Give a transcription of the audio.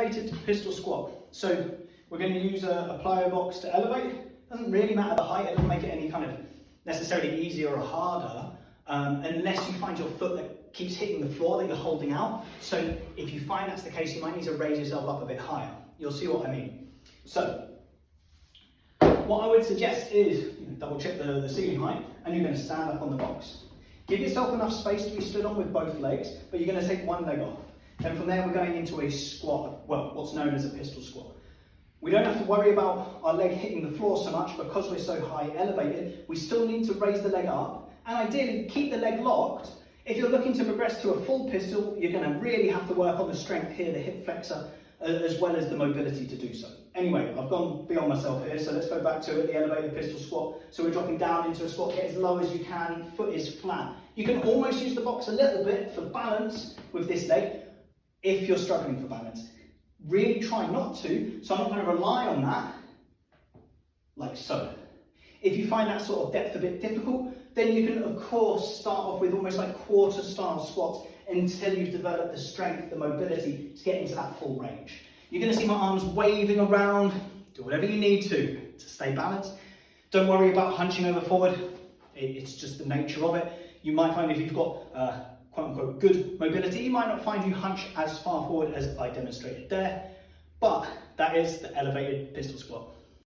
elevated pistol squat. So we're going to use a plyo box to elevate. Doesn't really matter the height, it doesn't make it any kind of necessarily easier or harder, unless you find your foot that keeps hitting the floor that you're holding out. So if you find that's the case, you might need to raise yourself up a bit higher. You'll see what I mean. So what I would suggest is double check the ceiling height, and you're going to stand up on the box. Give yourself enough space to be stood on with both legs, but you're going to take one leg off. Then from there we're going into a squat, well, what's known as a pistol squat. We don't have to worry about our leg hitting the floor so much because we're so high elevated. We still need to raise the leg up, and ideally keep the leg locked. If you're looking to progress to a full pistol, you're going to really have to work on the strength here, the hip flexor, as well as the mobility to do so. Anyway, I've gone beyond myself here, so let's go back to it, the elevated pistol squat. So we're dropping down into a squat, get as low as you can, foot is flat. You can almost use the box a little bit for balance with this leg if you're struggling for balance. Really try not to, so I'm not going to rely on that, like so. If you find that sort of depth a bit difficult, then you can of course start off with almost like quarter style squats until you've developed the strength, the mobility to get into that full range. You're going to see my arms waving around. Do whatever you need to stay balanced. Don't worry about hunching over forward. It's just the nature of it. You might find if you've got quote unquote good mobility, you might not find you hunch as far forward as I demonstrated there, but that is the elevated pistol squat.